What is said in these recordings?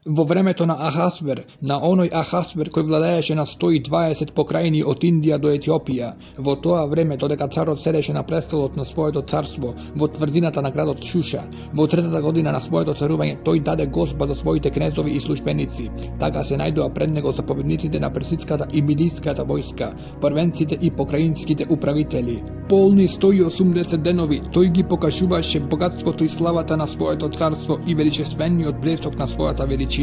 Во времето на Ахасвер, на оној Ахасвер кој владееше на 120 покрајни од Индија до Етиопија, во тоа време додека царот седеше на престолот на своето царство во тврдината на градот Шуша, во третата година на своето царување тој даде гозба за своите кнезови и службеници. Така се најдоа пред него заповедниците на персидската и мидиската војска, првенците и покраинските управители. Полни 180 денови тој ги покажуваше богатството и славата на своето царство и величествениот блесок на својата величина.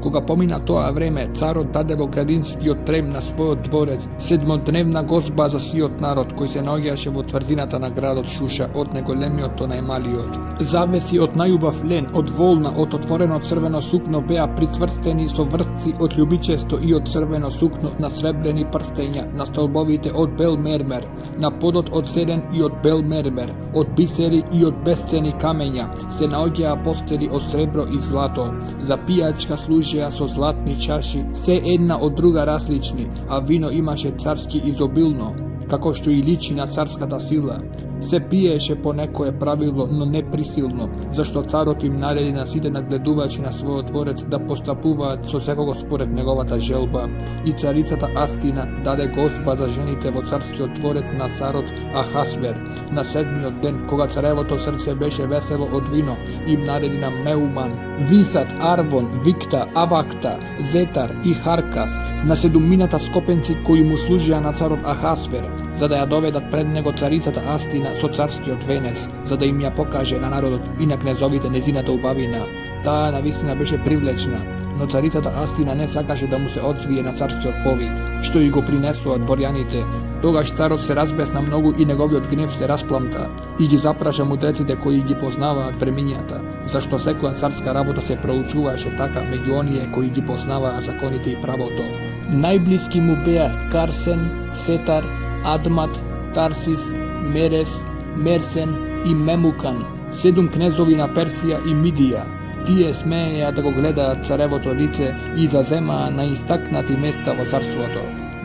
Кога помина тоа време, царот даде во градинскиот трем на својот дворец 7-дневна гозба за сиот народ кој се наоѓаше во тврдината на градот Шуша, од најголемиот до најмалиот. Завеси од најубав лен, од волна, од отворено црвено сукно беа прицврстени со врсци од љубичесто и од црвено сукно на сребрени прстења, на столбовите од бел мермер, на подот од седен и од бел мермер, од бисери и од бесцени камења, се наоѓаа постели од сребро и злато, за пијачка служеа со златни чаши, се една од друга различни, а вино имаше царски изобилно, како што и личи на царската сила. Се пиеше по некое правило, но не присилно, зашто царот им нареди на сите нагледувачи на својот дворец да постапуваат со секого според неговата желба. И царицата Астина даде гозба за жените во царскиот дворец на царот Ахасвер. На 7-миот ден, кога царевото срце беше весело од вино, им нареди на Меуман, Висат, Арбон, Викта, Авакта, Зетар и Харкас, на 7-мината скопенци кои му служеа на царот Ахасвер, за да ја доведат пред него царицата Астина со царскиот венец, за да им ја покаже на народот и на кнезовите незината убавина. Таа навистина беше привлечна, но царицата Астина не сакаше да му се одзвие на царскиот повик, што и го принесоа дворјаните. Тогаш царот се разбесна многу и неговиот гнев се распламта и ги запраша мудреците кои ги познаваат времињата, зашто секоја царска работа се проучуваше така меѓу оние кои ги познаваа законите и правото. Најблиски му беа Карсен, Сетар, Адмат, Тарсис, Мерес, Мерсен и Мемукан, 7 кнезови на Персија и Мидија. Тие смееја да го гледаат царевото лице и заземаа на истакнати места во царството.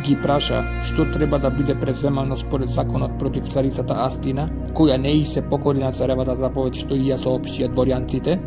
Ги праша што треба да биде преземано според законот против царицата Астина, која не и се покори на царевата заповед што и ја соопштија дворјанците.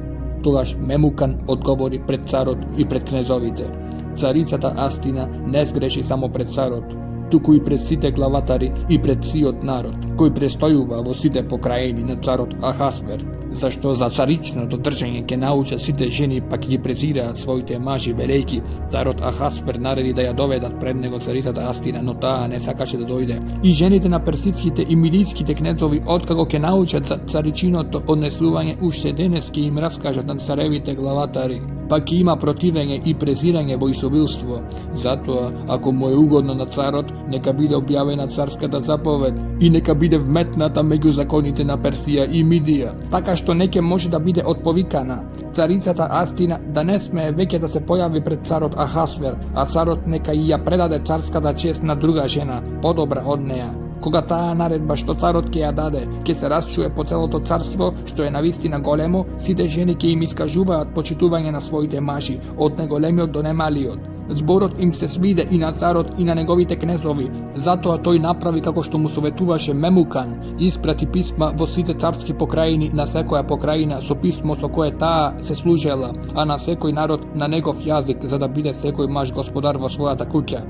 Тогаш Мемукан одговори пред царот и пред кнезовите: царицата Астина не сгреши само пред царот, туку и пред сите главатари и пред сиот народ, кој престојува во сите покрајни на царот Ахасвер, зашто за царичното држање ќе научат сите жени, па ќе ги презираат своите мажи, велејки. Царот Ахасвер нареди да ја доведат пред него царицата Астина, но таа не сакаше да дојде. И жените на персидските и мидиските кнезови, откако ќе научат за царичиното однесување, уште денес ќе им раскажат на царевите главатари, па ќе има противење и презирање во изобилство. Затоа, ако му е угодно на царот, нека биде објавена царската заповед и нека биде вметната меѓу законите на Персија и Мидија, така што не ќе може да биде отповикана. Царицата Астина да не смее веќе да се појави пред царот Ахасвер, а царот нека и ја предаде царската чест на друга жена, подобра од неа. Кога таа наредба што царот ќе ја даде, ќе се расчуе по целото царство, што е навистина големо, сите жени ќе им искажуваат почитување на своите мажи, од најголемиот до најмалиот. Зборот им се свиде и на царот и на неговите кнезови, затоа тој направи како што му советуваше Мемукан, испрати писма во сите царски покрајни на секоја покрајна со писмо со кое таа се служела, а на секој народ на негов јазик, за да биде секој маж господар во својата куќа.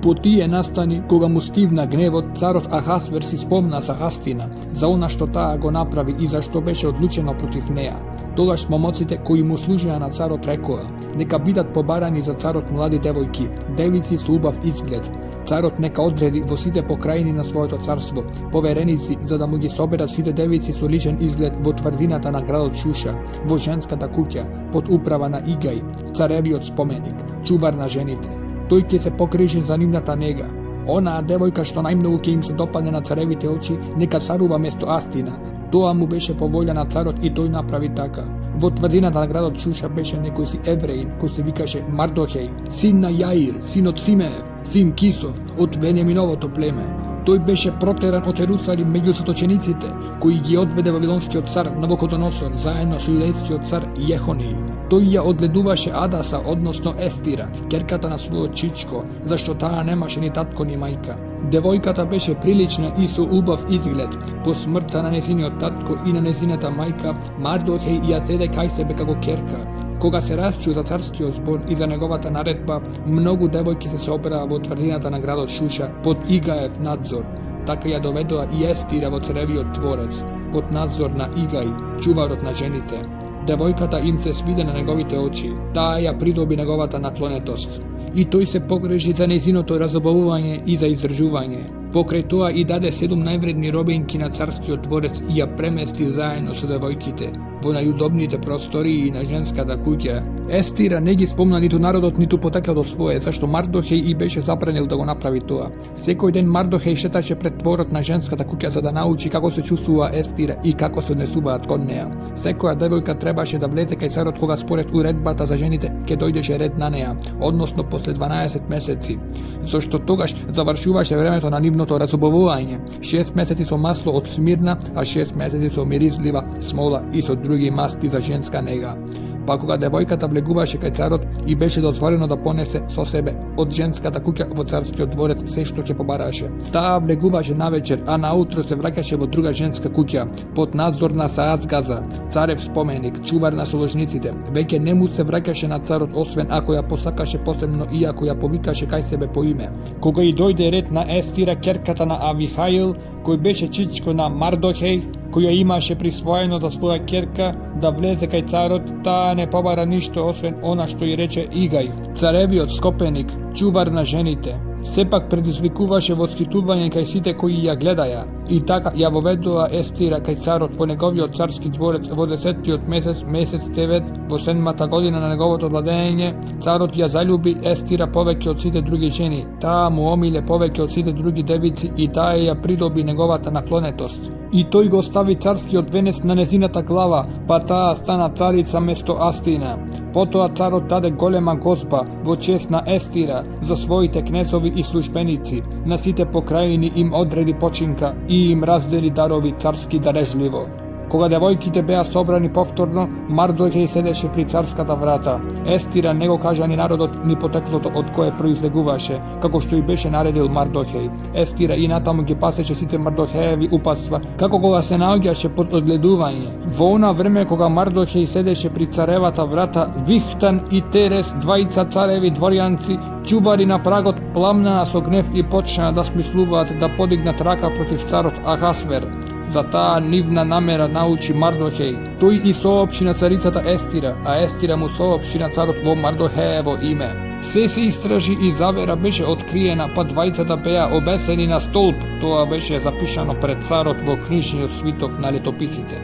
По тие настани, кога му стивна гневот, царот Ахасвер си спомна за Астина, за она што таа го направи и зашто беше одлучено против неа. Тогаш момоците кои му служеа на царот рекоа: нека бидат побарани за царот млади девојки, девици со убав изглед. Царот нека одреди во сите покрајни на своето царство повереници за да му ги соберат сите девици со личен изглед во тврдината на градот Шуша, во женската куќа, под управа на Игај, царевиот споменик, чувар на жените. Тој ќе се покрижи за нивната нега. Онаа девојка што најмногу ќе им се допадне на царевите очи, нека царува место Астина. Тоа му беше по волја на царот и тој направи така. Во тврдината на градот Шуша беше некој си евреин, кој се викаше Мардохеј, син на Јаир, син од Симеев, син Кисов, од Вениаминовото племе. Тој беше протеран од Ерусалим меѓу заточениците, кои ги одведе вавилонскиот цар Навуходоносор заедно со јудејскиот цар Јехонеј. Тој ја одгледуваше Адаса, односно Естира, ќерката на својот чичко, зашто таа немаше ни татко ни мајка. Девојката беше прилична и со убав изглед. По смртта на незиниот татко и на незината мајка, Мардохеј ја зеде кај себе како ќерка. Кога се расчу за царскиот збор и за неговата наредба, многу девојки се собраа во тврдината на градот Шуша под Игаев надзор. Така ја доведоа и Естира во царевиот дворец, под надзор на Игај, чуварот на жените. Девојката им се свиде на неговите очи, таа ја придоби неговата наклонетост. И тој се погрежи за нејзиното разобавување и за издржување. Покрај тоа и даде 7 највредни робинки на царскиот дворец и ја премести заедно со девојките во најудобните простории на женската куќа. Естира не ги спомна ниту народот, ниту потеклото свое, зашто Мардохеј и беше забранил да го направи тоа. Секој ден Мардохеј шеташе пред дворот на женската куќа за да научи како се чувствува Естира и како се однесуваат кон неа. Секоја девојка требаше да влезе кај царот кога според уредбата за жените ќе дојдеше ред на неа, односно после 12 месеци. Зашто тогаш завршуваше времето на нивното разубавување. 6 месеци со масло од смирна, а 6 месеци со миризлива смола и со други масти за женска нега. Па кога девојката влегуваше кај царот и беше дозволено да понесе со себе од женската куќа во царскиот дворец се што ќе побараше. Таа влегуваше навечер, а наутро се враќаше во друга женска куќа, под надзор на Саазгаза, царев споменик, чувар на соложниците. Веќе не му се враќаше на царот освен ако ја посакаше посебно и ако ја повикаше кај себе по име. Кога и дојде ред на Естира, керката на Авихаил, кој беше чичко на Мардохеј, која имаше присвоено за своја керка да влезе кај царот, таа не побара ништо освен она што и рече Игај, царевиот скопеник, чувар на жените. Сепак предизвикуваше восхитување кај сите кои ја гледаја. И така ја воведува Естира кај царот во неговиот царски дворец во 10-тиот месец, месец Тевет, во 7-та година на неговото владење. Царот ја залюби Естира повеќе од сите други жени, таа му омиле повеќе од сите други девици и таа ја придоби неговата наклонетост. И тој го стави царскиот венец на незината глава, па таа стана царица место Астина. Потоа царот даде голема гозба во чест на Естира за своите кнезови и службеници. На сите покрајини им одреди починка и им раздели дарови царски дарежливо. Кога девојките беа собрани повторно, Мардохеј седеше при царската врата. Естира не го кажа ни народот, ни потеклото од кое произлегуваше, како што и беше наредил Мардохеј. Естира и натаму ги пасеше сите Мардохееви упатства, како кога се наоѓаше под одгледување. Во она време кога Мардохеј седеше при царевата врата, Вихтан и Терес, двајца цареви дворјанци, чубари на прагот, пламнаа со гнев и почнаа да смислуваат да подигнат рака против царот Ахасвер. За таа нивна намера научи Мардохеј. Тој и соопшти на царицата Естира, а Естира му соопшти на царот во Мардохеево име. Се истражи и завера беше откриена, па двајцата беа обесени на столб. Тоа беше запишано пред царот во книжниот свиток на летописите.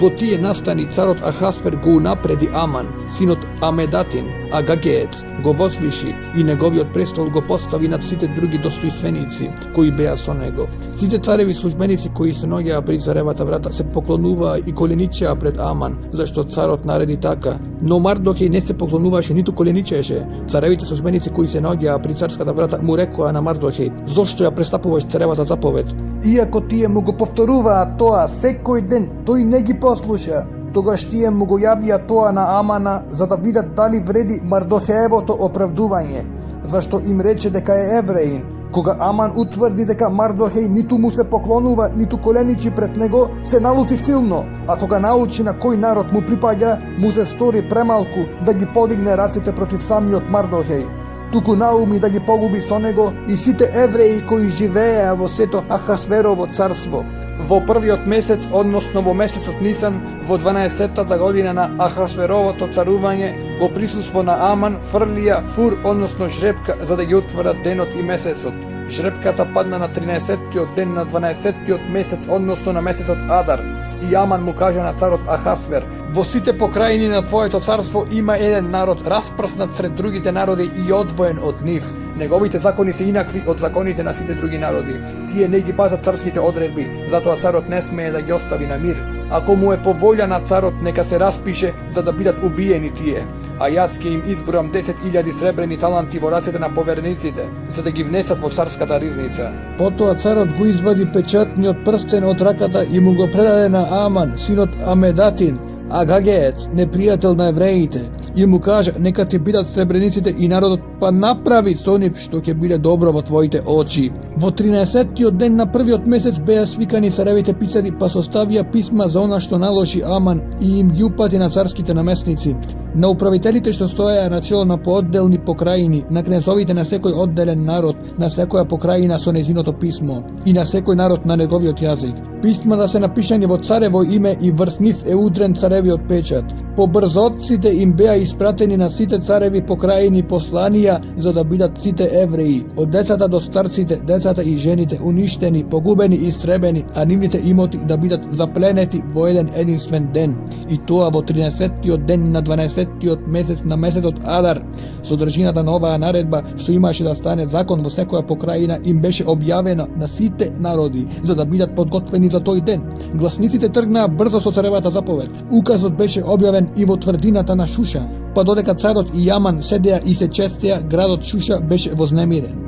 По тие настани царот Ахасвер го унапреди Аман, синот Амедатин, а Гагеец го возвиши и неговиот престол го постави над сите други достојственици кои беа со него. Сите цареви службеници кои се наоѓаа при царевата врата се поклонуваа и коленичеа пред Аман, зашто царот нареди така. Но Мардохеј не се поклонуваше ниту коленичеше. Царевите службеници кои се наоѓаа при царската врата му рекоа на Мардохеј: "Зошто ја престапуваш царевата заповед?" Иако тие му го повторуваа тоа секој ден, тој не ги послуша. Тогаш тие му го јавија тоа на Амана за да видат дали вреди Мардохеевото оправдување, зашто им рече дека е евреин. Кога Аман утврди дека Мардохеј ниту му се поклонува, ниту коленичи пред него, се налути силно, а кога научи на кој народ му припаѓа, му се стори премалку да ги подигне раците против самиот Мардохеј. Туку науми да ги погуби со него и сите евреи кои живееа во сето Ахасверово царство. Во првиот месец, односно во месецот Нисан, во 12-та година на Ахасверовото царување, во присуство на Аман фрлија фур, односно жрепка, за да ги утврдат денот и месецот. Жрепката падна на 13-тиот ден на 12-тиот месец, односно на месецот Адар. И Аман му кажа на царот Ахасвер: "Во сите покрајини на твоето царство има еден народ, распрснат сред другите народи и одвоен од нив. Неговите закони се инакви од законите на сите други народи. Тие не ги пазат царските одредби, затоа царот не смее да ги остави на мир. Ако му е по волја на царот, нека се распише за да бидат убиени тие. А јас ќе им изборам 10.000 сребрени таланти во рацете на поверениците, за да ги внесат во царската ризница." Потоа царот го извади печатниот прстен од раката и му го предаде на Аман, синот Амедатин, а Гагеец, непријател на евреите. и му кажа нека ти бидат сребрениците и народот па направи со нив што ќе биде добро во твоите очи. Во 13-тиот ден на првиот месец беа свикани царевите писари па составија писма за она што наложи Аман и им ги упати на царските наместници, на управителите што стоеа на чело на поодделни покрајини, на кнезовите на секој одделен народ, на секоја покрајина со незиното писмо и на секој народ на неговиот јазик. Писма да се напишани во царево име и врз нив е удрен царевиот печат. По брзоците им беа испратени на сите цареви покрајини посланија за да бидат сите евреи, од децата до старците, децата и жените уништени, погубени и истребени, а нивните имоти да бидат запленети во еден единствен ден, и тоа во 13-тиот ден на 12-тиот месец на месецот Адар. Содржината на оваа наредба, што имаше да стане закон во секоја покрајина, им беше објавена на сите народи, за да бидат подготвени за тој ден. Гласниците тргнаа брзо со царевата заповед. Указот беше објавен и во тврдината на Шуша, па додека царот и Јаман седеа и се честеа, градот Шуша беше вознемирен.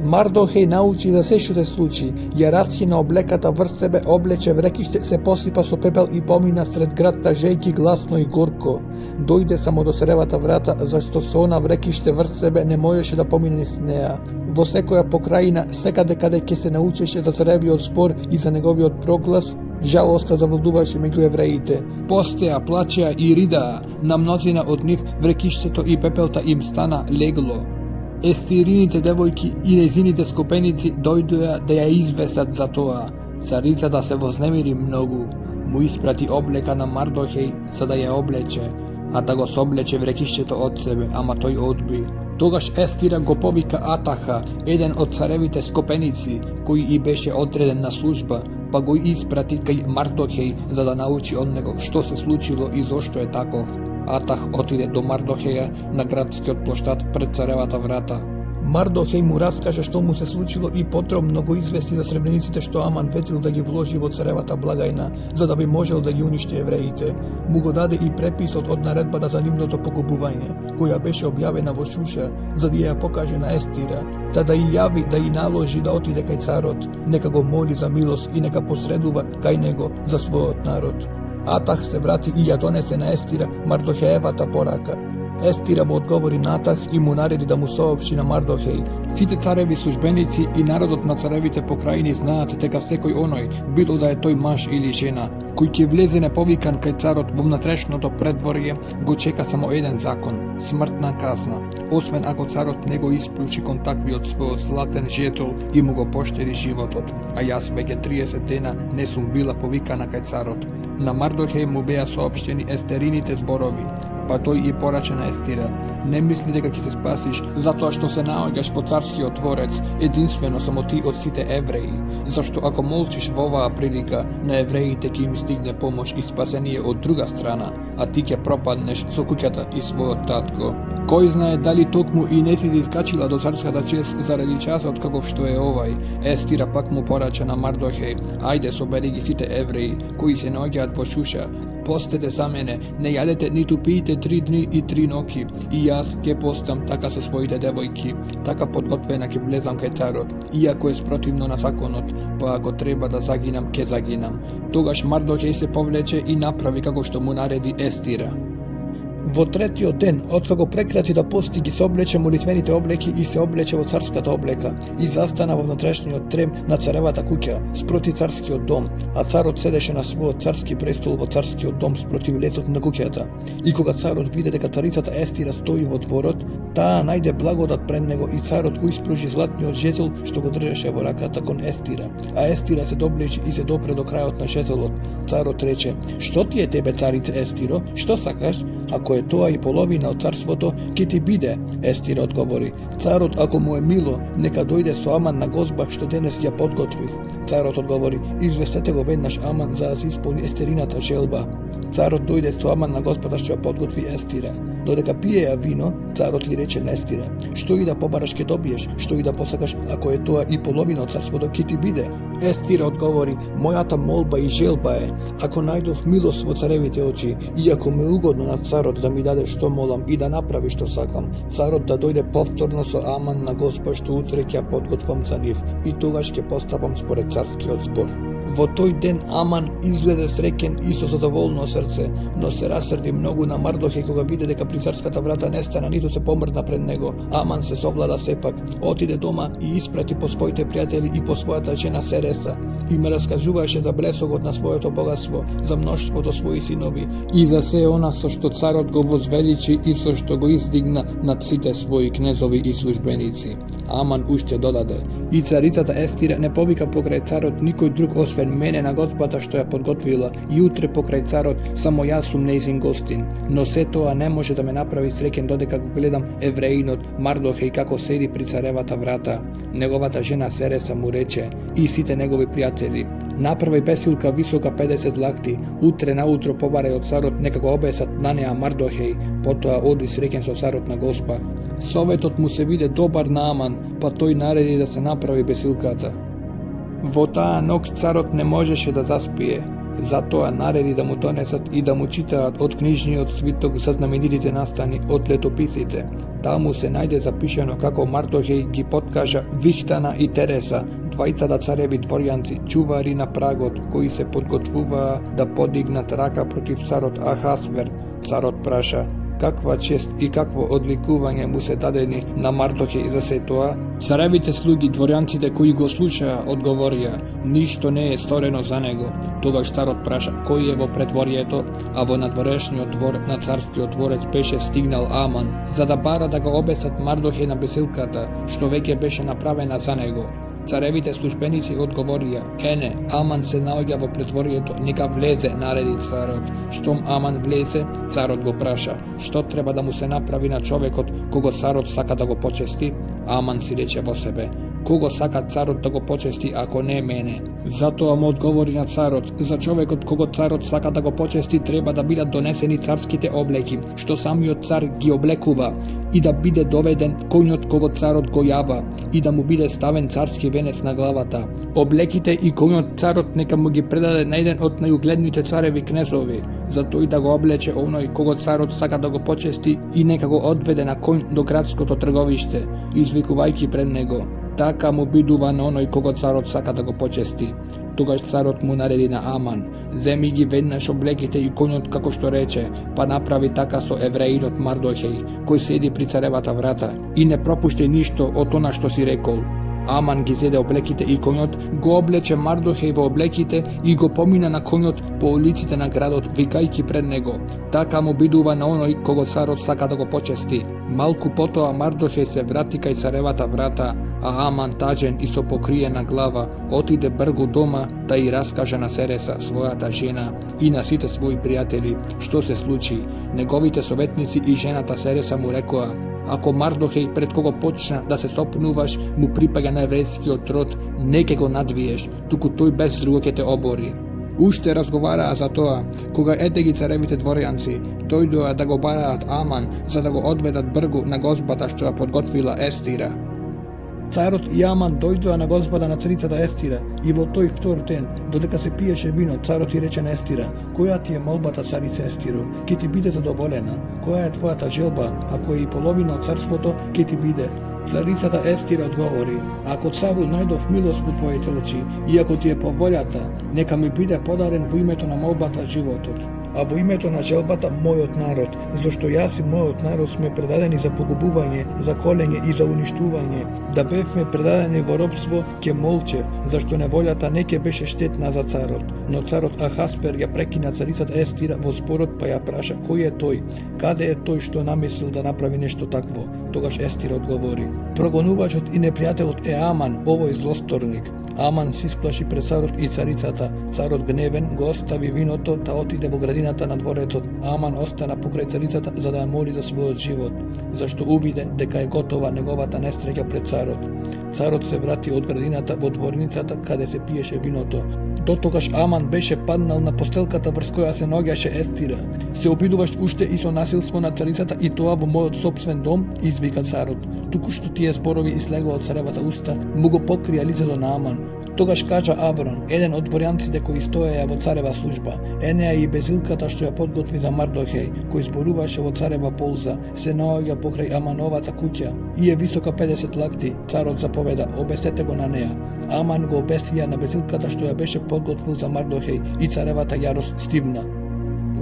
Мардохеј научи за се што се случи, ја расхина облеката врз себе, облече врекиште, се посипа со пепел и помина сред град тажејки гласно и горко. Дојде само до царевата врата, зашто со она врекиште врз себе не можеше да помине низ неа. Во секоја покрајина, секаде каде ќе се научеше за царевиот спор и за неговиот проглас, жалоста завладуваше меѓу евреите. Постеа, плачеа и ридаа, на мнозина од нив врекиштето и пепелта им стана легло. Естирините девојки и незините скопеници дојдоа да ја известат за тоа. Царицата се вознемири многу. Му испрати облека на Мардохеј за да ја облече, а да го соблече врекишчето од себе, ама тој одби. Тогаш Естира го повика Атаха, еден од царевите скопеници, кој и беше одреден на служба, па го испрати кај Мардохеј за да научи од него што се случило и зошто е таков. Атах отиде до Мардохеја на градскиот плоштад пред царевата врата. Мардохеј му раскаже што му се случило и подробно го извести за сребрениците што Аман ветил да ги вложи во царевата благајна, за да би можел да ги уништи евреите. Му го даде и преписот од наредбата за нивното погубување, која беше објавена во Шуша, за да ја покаже на Естира, да ја јави да ја наложи да отиде кај царот, нека го моли за милост и нека посредува кај него за својот народ. Атах се врати и ја донесе на Естира Мардохеевата порака. Естира му одговори на Атах и му нареди да му соопшти на Мардохеј. Сите цареви службеници и народот на царевите покрајини знаат дека секој оној, било да е тој маж или жена, кој ќе влезе неповикан кај царот во внатрешното предворје, го чека само еден закон – смртна казна, освен ако царот не го исплучи кон таквиот својот златен жетол и му го поштеди животот, а јас веќе 30 дена не сум била повикана кај царот. На Мардохеј му беа соопштени естерините зборови, па тој и порача на Естира: не мисли дека ќе се спасиш затоа што се наоѓаш во царскиот дворец, единствено само ти од сите евреи, зашто ако молчиш во оваа прилика, на евреите ќе им стигне помош и спасение од друга страна, а ти ќе пропаднеш со куќата и својот татко. Кој знае дали токму и не си искачила до царската чест заради часот каков што е овај. Естира пак му порача на Мардохеј: ајде собери ги сите евреи кои се наоѓаат во Шуша, постете за мене, не јадете ниту пиете 3 дни и 3 ноќи, и јас ќе постам така со своите девојки, така подготвена ќе влезам кај царот, иако е спротивно на законот, па ако треба да загинам, ќе загинам. Тогаш Мардохеј се повлече и направи како што му нареди Естира. Во третиот ден, откако прекрати да пости, ги се облече молитвените облеки и се облече во царската облека и застана во внатрешниот трем на царевата куќа, спроти царскиот дом, а царот седеше на својот царски престол во царскиот дом спроти лесот на куќата. И кога царот виде дека царицата Естира стои во дворот, таа најде благодат пред него и царот го испружи златниот жезел што го држеше во раката кон Естира. А Естира се доближи и се допре до крајот на жезелот. Царот рече: што ти е тебе, царице Естиро? Што сакаш? Ако е тоа и половина од царството, ќе ти биде. Естира одговори: царот, ако му е мило, нека дојде со Аман на гозба што денес ја подготвив. Царот одговори: известете го веднаш Аман за да се исполни Естерината желба. Царот дојде со Аман на господа што ја подготви Естира. Додека пиеја вино, царот и рече на Естира: што и да побараш ќе добиеш, што и да посакаш, ако е тоа и половина од царството, ќе ти биде. Естира одговори: мојата молба и желба е, ако најдов милост во царевите очи, и ако ме угодно на царот да ми даде што молам и да направи што сакам, царот да дојде повторно со Аман на господ што утре ќе ја подготвам за нив, и тогаш ќе постапам според царскиот збор. Во тој ден Аман изгледа среќен и со задоволно срце, но се расрди многу на Мардохеј кога виде дека при царската врата не стана ниту се помрдна пред него. Аман се совлада сепак, отиде дома и испрати по своите пријатели и по својата жена Сереса. Им раскажуваше за блесогот на своето богатство, за мноштвото своји синови и за се она со што царот го возвеличи и со што го издигна над сите своји кнезови и службеници. Аман уште додаде: и царицата Естира не повика покрај царот никој друг освен мене на госпата што ја подготвила, и утре покрај царот само јас сум нејзин гостин. Но се тоа не може да ме направи среќен додека го гледам евреинот Мардохеј како седи при царевата врата. Неговата жена Сереса му рече и сите негови пријатели: направи бесилка висока 50 лакти, утре наутро побарај од царот нека го обесат на неа Мардохеј, потоа оди среќен со царот на Госпа. Советот му се виде добар на Аман, па тој нареди да се направи бесилката. Во таа ноќ царот не можеше да заспие, затоа нареди да му донесат и да му читаат од книжниот свиток за знаменитите настани од летописите. Таму се најде запишано како Мардохеј ги подкажа Вихтана и Тереса, двајцата цареви дворјанци, чувари на прагот, кои се подготвуваа да подигнат рака против царот Ахасвер. Царот праша: каква чест и какво одликување му се дадени на Мардохеј за се тоа? Царевите слуги, дворјанците кои го слушаа, одговорија: ништо не е сторено за него. Тогаш царот праша кој е во предворието, а во надворешниот двор на царскиот дворец беше стигнал Аман, за да бара да го обесат Мардохеј на бесилката, што веќе беше направена за него. Царевите службеници одговорија: ене, Аман се наоѓа во предворието, нека влезе, нареди царот. Штом Аман влезе, царот го праша: што треба да му се направи на човекот кого царот сака да го почести? Аман си рече во себе: кого сака царот да го почести ако не мене? Затоа му одговори на царот: за човекот кого царот сака да го почести треба да бидат донесени царските облеки, што самиот цар ги облекува, и да биде доведен коњот кого царот го јава, и да му биде ставен царски венец на главата. Облеките и коњот царот нека му ги предаде на еден од најугледните цареви кнезови, за тој да го облече оној кого царот сака да го почести и нека го одведе на коњ до градското трговиште, извикувајќи пред него: така му бидува на оној кого царот сака да го почести. Тогаш царот му нареди на Аман: земи ги веднаш облеките и коњот како што рече, па направи така со евреинот Мардохеј, кој седи при царевата врата, и не пропуштај ништо од она што си рекол. Аман ги зеде облеките и коњот, го облече Мардохеј во облеките и го помина на коњот по улиците на градот, викајќи пред него: така му бидува на оној кого царот сака да го почести. Малку потоа Мардохеј се врати кај царевата врата, а Аман тажен и со покриена глава отиде бргу дома да и раскаже на Сереса, својата жена, и на сите своји пријатели што се случи. Неговите советници и жената Сереса му рекоа: ако Мардохеј пред кого почна да се сопнуваш му припаѓа на еврејскиот род, не ке го надвиеш, туку тој без друго ќе те обори. Уште разговараа за тоа, кога ете ги царевите дворјанци, дојдоа да го бараат Аман, за да го одведат бргу на госпата што ја подготвила Естира. Царот и Аман дојдоа на господа на царицата Естира, и во тој втор ден, додека се пиеше вино, царот и рече на Естира: која ти е молбата, царица Естиро? Ке ти биде задоволена. Која е твојата желба? Ако е и половина од царството, ке ти биде. Царицата Естира одговори: ако цару најдов милост во твоите очи, и ако ти е по волјата, нека ми биде подарен во името на молбата животот, а во името на желбата мојот народ, зашто јас и мојот народ сме предадени за погубување, за колење и за уништување. Да бевме предадени во робство, ке молчев, зашто неволјата не ке беше штетна за царот. Но царот Ахасвер ја прекина царицата Естира во спорот, па ја праша: кој е тој? Каде е тој што намислил да направи нешто такво? Тогаш Естира одговори: прогонувачот и непријателот е Аман, овој злосторник. Аман се исплаши пред царот и царицата. Царот гневен го остави виното, та отиде во градината на дворецот. Аман остана покрај царицата за да ја моли за својот живот, зашто увиде дека е готова неговата несреќа пред царот. Царот се врати од градината во дворницата каде се пиеше виното. Дотогаш Аман беше паднал на постелката врз која се наоѓаше Естира. Се обидуваш уште и со насилство на царицата, и тоа во мојот сопствен дом, извика царот. Туку што тие зборови излегоа од царевата уста, му го покрија лицето на Аман. Тогаш кажа Аврон, еден од дворјанците кои стоеја во царева служба: енеа и безилката што ја подготви за Мардохеј, кој зборуваше во царева полза, се наоѓа покрај Амановата куќа и е висока 50 лакти. Царот заповеда: обесете го на неа. Аман го обесија на безилката што ја беше подготвил за Мардохей и царевата јарост стивна.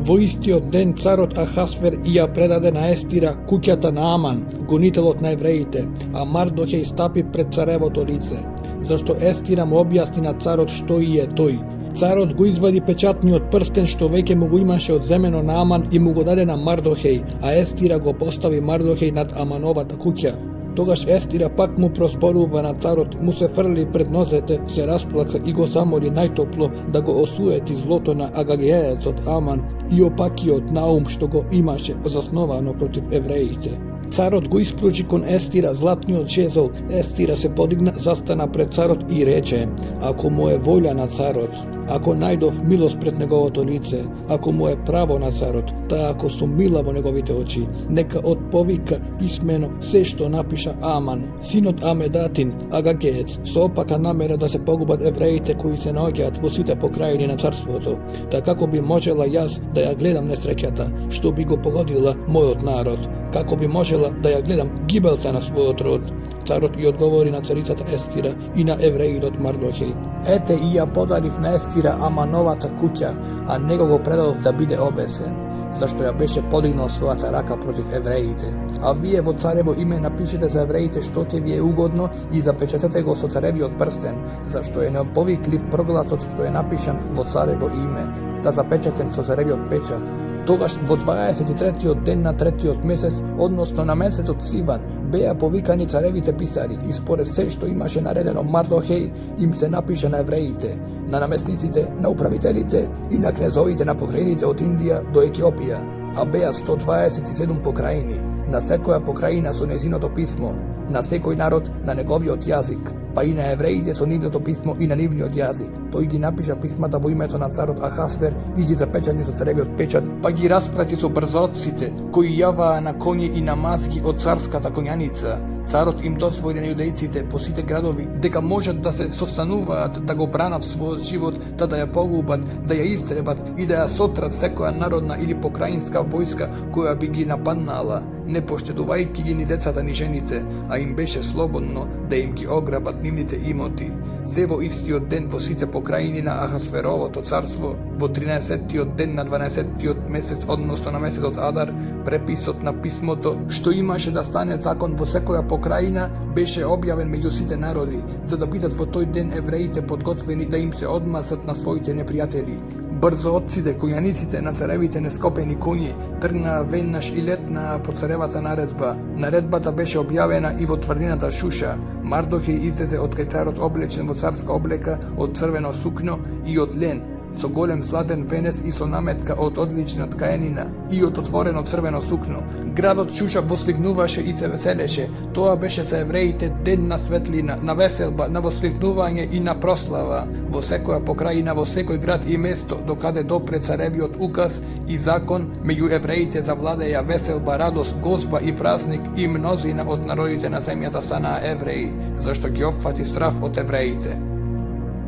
Во истиот ден царот Ахасвер ја предаде на Естира куќата на Аман, гонителот на евреите, а Мардохей стапи пред царевото лице, зашто Естира му објасни на царот што и е тој. Царот го извади печатниот прстен што веќе му го имаше од земено на Аман и му го даде на Мардохей, а Естира го постави Мардохей над Амановата куќа. Тогаш Естира пак му проспорува на царот, му се фрли пред нозете, се расплака и го замоли најтопло да го осуети злото на Агагеецот Аман и опакиот наум што го имаше засновано против евреите. Царот го испручи кон Естира златниот жезол. Естира се подигна, застана пред царот и рече: ако му е волја на царот, ако најдов милост пред неговото лице, ако му е право на царот, таа ако сум мила во неговите очи, нека отповика писмено се што напиша Аман, синот Амедатин, Агагеец, со опака намера да се погубат евреите кои се наоѓаат во сите покрајни на царството, така како би можела јас да ја гледам несреќата, што би го погодила мојот народ, како би можела да ја гледам гибелта на својот род. Царот ја одговори на царицата Естира и на евреинот Мардохей: ете и ја подарив на Естира Амановата куќа, а него го предадов да биде обесен, зашто ја беше подигнал својата рака против евреите. А вие во царево име напишете за евреите што ќе ви е угодно и запечатете го со царевиот прстен, зашто е неоповиклив прогласот што е напишан во царево име, да запечатен со царевиот печат. Тогаш во 23-тиот ден на 3-тиот месец, односно на месецот Сиван, беа повикани царевите писари и според се што имаше наредено Мардохей, им се напиша на евреите, на наместниците, на управителите и на кнезовите на покрајните од Индија до Етиопија, а беа 127 покрајни, на секоја покрајна со незиното писмо, на секој народ на неговиот јазик, па и на евреите со нивното писмо и на нивниот јазик. Тој ги напиша писмата во името на царот Ахасвер и ги запечати со царевиот печат, па ги распрати со брзоците, кои јаваа на коњи и на маски од царската коњаница. Царот им дозволи на јудејците по сите градови дека можат да се состануваат, да го бранат својот живот, да ја погубат, да ја истребат и да ја сотрат секоја народна или покраинска војска која би ги нападнала, не поштедувајќи ги ни децата ни жените, а им беше слободно да им ги ограбат нивните имоти. Се во истиот ден во сите покрајни на Ахасверовото царство, во 13-тиот ден на 12-тиот месец, односно на месецот Адар, преписот на писмото, што имаше да стане закон во секоја покрајна, беше објавен меѓу сите народи, за да бидат во тој ден евреите подготвени да им се одмазат на своите непријатели. Брзоотците, коњаниците на царевите нескопени коњи тргнаа веднаш и летнаа по царевата наредба. Наредбата беше објавена и во тврдината Шуша. Мардохей излезе од кај царот облечен во царска облека од црвено сукно и од лен, со голем златен венец и со наметка од одлична ткаенина и од отворено црвено сукно. Градот Шуша восликнуваше и се веселеше. Тоа беше за евреите ден на светлина, на веселба, на восликнување и на прослава. Во секоја покрајина, во секој град и место, докаде допре царевиот указ и закон, меѓу евреите завладеја веселба, радост, гозба и празник и мнозина од народите на земјата станаа евреи, зашто ги опфати страв од евреите.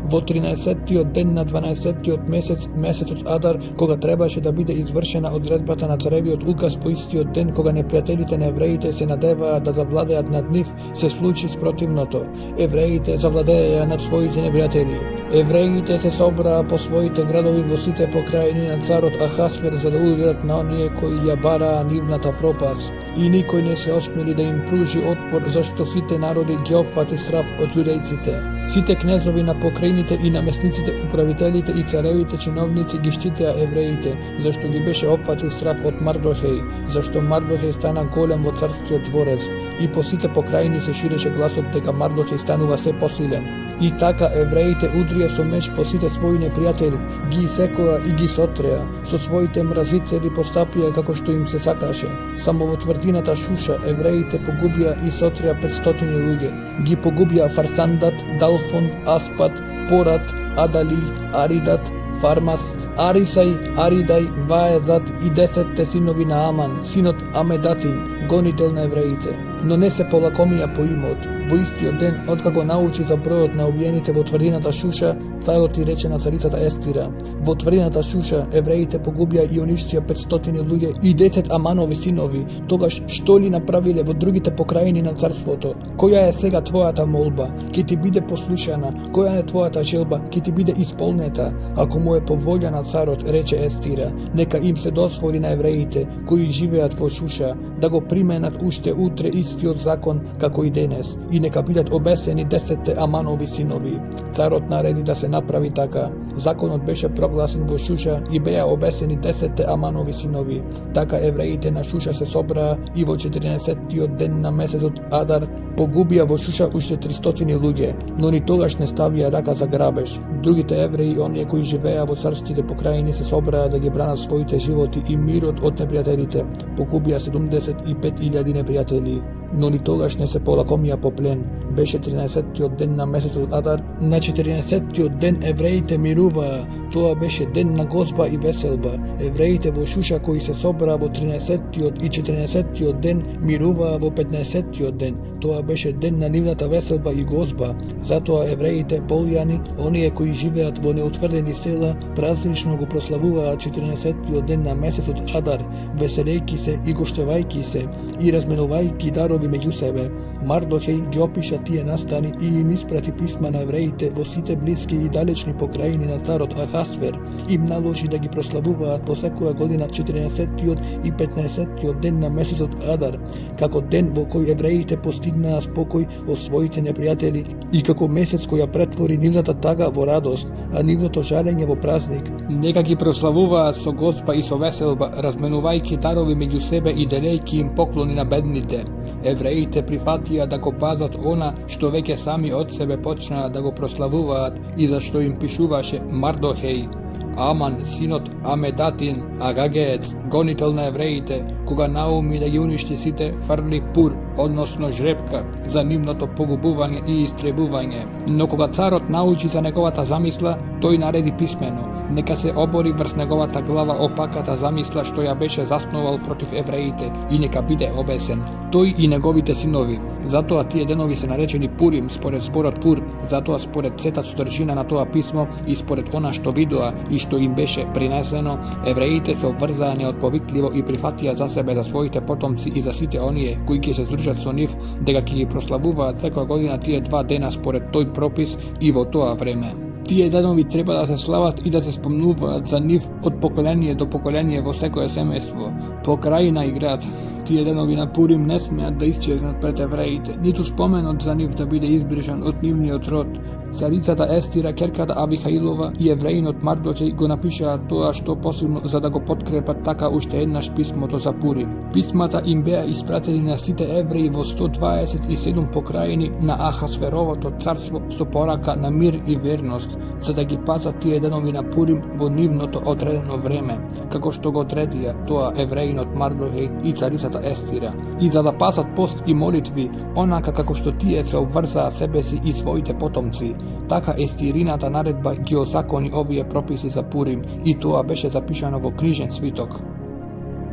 Во 13-тиот ден на 12-тиот месец, месецот Адар, кога требаше да биде извршена одредбата на царевиот указ по истиот ден кога непријателите на евреите се надеваа да завладеат над нив, се случи спротивното. Евреите завладеа над своите непријатели. Евреите се собраа по своите градови во сите покрајни на царот Ахасвер за да ударат на оние кои ја бараа нивната пропаст. И никој не се осмели да им пружи отпор, зашто сите народи ги опфати страв од јудејците. Сите кнезови на покрајните и наместниците, управителите и царевите чиновници ги штитеа евреите, зашто ги беше опфатил страв од Мардохей, зашто Мардохей стана голем во царскиот дворец, и по сите покрајни се ширеше гласот дека Мардохей станува се посилен. И така евреите удрија со меч по сите своји непријатели, ги исекоа и ги сотреа, со своите мразители постапија како што им се сакаше. Само во тврдината Шуша евреите погубија и сотреа 500 луѓе. Ги погубија Фарсандат, Далфон, Аспат, Порат, Адали, Аридат, Фармас, Арисај, Аридај, Ваезат и 10 синови на Аман, синот Амедатин, гонител на евреите. но не се полакомија по имот. Во истиот ден, откако научи за бројот на убиените во тврдината Шуша, царот и рече на царицата Естира: во тврдината Шуша евреите погубија и уништија 500 луѓе и 10 Аманови синови. Тогаш што ли направиле во другите покрајни на царството? Која е сега твојата молба? Ќе ти биде послушана. Која е твојата желба? Ќе ти биде исполнета. Ако му е по волја на царот, рече Естира, нека им се дозволи на евреите кои живеат во Шуша да го применат уште утре истиот закон како и денес, и нека бидат обесени 10 Аманови синови. Царот нареди да се направи така. Законот беше прогласен во Шуша и беа обесени 10 Аманови синови. Така евреите на Шуша се собраа и во 14-тиот ден на месецот Адар погубија во Шуша уште 300 луѓе, но ни тогаш не ставија рака за грабеж. Другите евреи, оние кои живеа во царските покрајни, се собраа да ги бранат своите животи и мирот од непријателите. Погубија 75.000 непријатели, но ни тогаш не се полакомија по плен. Беше 13-тиот ден на месецот Адар. На 14-тиот ден евреите мируваа. Тоа беше ден на гозба и веселба. Евреите во Шуша кои се собраа во 13-тиот и 14-тиот ден мируваа во 15-тиот ден. Тоа беше ден на нивната веселба и гозба. Затоа евреите полјани, оние кои живеат во неутврдени села, празнично го прославуваат 14-тиот ден на месецот Адар, веселејки се и гоштевајки се и разменувајки дарови меѓу себе. Мардохеј ги опиша тие настани и им испрати писма на евреите во сите блиски и далечни покрајни на царот Ахасвер. Им наложи да ги прославуваат во секоја година 14-тиот и 15-тиот ден на месецот Адар, како ден во кој евреите постигнаа спокој од своите непријатели и како месец која претвори нивната тага во радост, а нивното жарење во празник. Нека ги прославуваат со гозба и со веселба, разменувајќи дарови меѓу себе и делејќи им поклони на бедните. Евреите прифатија да го пазат она што веќе сами од себе почнаа да го прославуваат и за што им пишуваше Мардохеј. Аман, синот Амедатин, Агагеец, гонител на евреите, кога науми да ги уништи сите, фрли пур, односно жрепка, за нивното погубување и истребување. Но кога царот научи за неговата замисла, тој нареди писмено, нека се обори врз неговата глава опаката замисла што ја беше засновал против евреите и нека биде обесен, тој и неговите синови. Затоа тие денови се наречени Пурим според зборот Пур, затоа според сета содржина на тоа писмо и според она што видоа и што им беше принесено, евреите се обврзаа неотповикливо и прифатија за себе, за своите потомци и за сите оние кои ќе се здружат со нив, дека ќе ги прославуваат секоја година тие 2 дена според тој пропис и во тоа време. Тие денови треба да се слават и да се спомнуваат за нив од поколение до поколение во секое семејство, покрајна и град. Тие денови на Пурим не смеат да исчезнат пред евреите, ниту споменот за нив да биде избрижан од нивниот род. Царицата Естира, ќерката Авихаилова и евреинот Мардохеј го напишаа тоа што посебно за да го подкрепат така уште еднаш писмото за Пурим. Писмата им беа испратени на сите евреи во 127 покрајни на Ахасверовото царство со порака на мир и верност, за да ги пазат тие денови на Пурим во нивното одредено време, како што го одредија тоа евреинот Мардохеј и царицата Естира, и за да пазат пост и молитви, онака како што тие се обврзаа себе си и своите потомци. Така Естирината наредба ги озакони овие прописи за Пурим и тоа беше запишано во книжен свиток.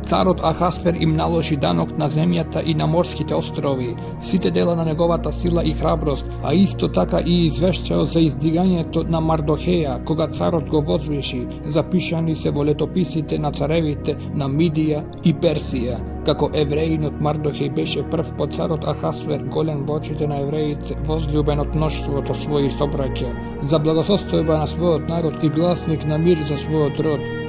Царот Ахасвер им наложи данок на земјата и на морските острови, сите дела на неговата сила и храброст, а исто така и извешчао за издигањето на Мардохеја, кога царот го возвиши, запишани се во летописите на царевите на Мидија и Персија. Како евреинот Мардохеј беше прв по царот Ахасвер, голем во очите на евреите, возлюбен од мноштвото своји собраќа, за благосостојба на својот народ и гласник на мир за својот род.